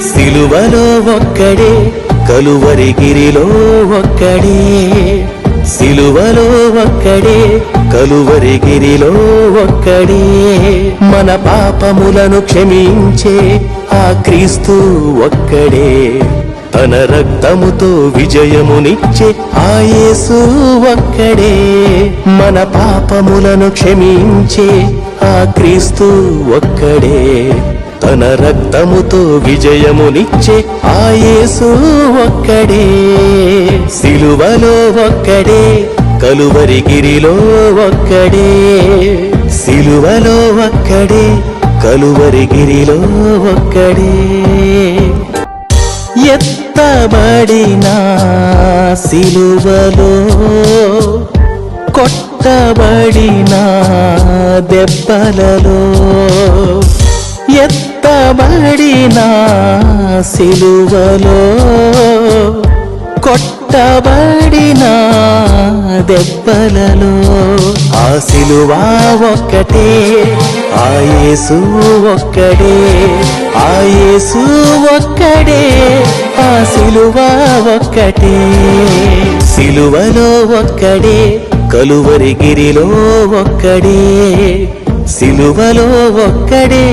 సిలువలో ఒక్కడే కలువరిగిరిలో ఒక్కడే సిలువలో ఒక్కడే కలువరిగిరిలో ఒక్కడే మన పాపములను క్షమించే ఆ క్రీస్తు ఒక్కడే తన రక్తముతో విజయమునిచ్చే ఆ యేసు ఒక్కడే మన పాపములను క్షమించే ఆ క్రీస్తు ఒక్కడే తన రక్తముతో విజయమునిచ్చే ఆ యేసు ఒక్కడే సిలువలో ఒక్కడే కలువరిగిరిలో ఒక్కడే సిలువలో ఒక్కడే కలువరిగిరిలో ఒక్కడే ఎత్తబడిన సిలువలో కొట్టబడిన దెబ్బలలో ఎత్తబడిన సిలువలో కొట్టబడిన దెబ్బలలో ఆ సిలువ ఒక్కటే ఆ యేసు ఒక్కడే ఆ యేసు ఒక్కడే ఆ సిలువ ఒక్కటే సిలువలో ఒక్కడే కలువరిగిరిలో ఒక్కడే సిలువలో ఒక్కడే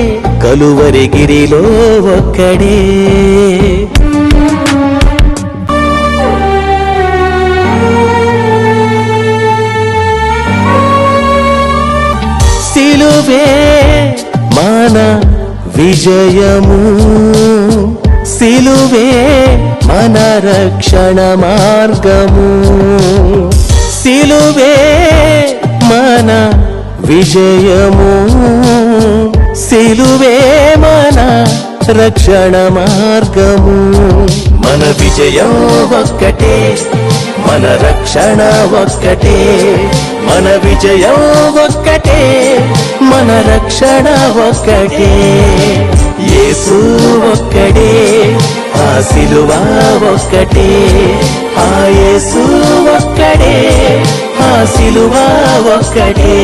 కలువరిగిరిలో ఒక్కడే సిలువే మన విజయము సిలువే మన రక్షణ మార్గము సిలువే మన విజయము సిలువే మన రక్షణ మార్గము మన విజయం ఒక్కటే మన రక్షణ ఒక్కటే మన విజయం ఒక్కటే మన రక్షణ ఒక్కటే యేసు ఒక్కడే ఆ సిలువ ఒక్కటే ఆ యేసు ఒక్కడే ఆ సిలువ ఒక్కటే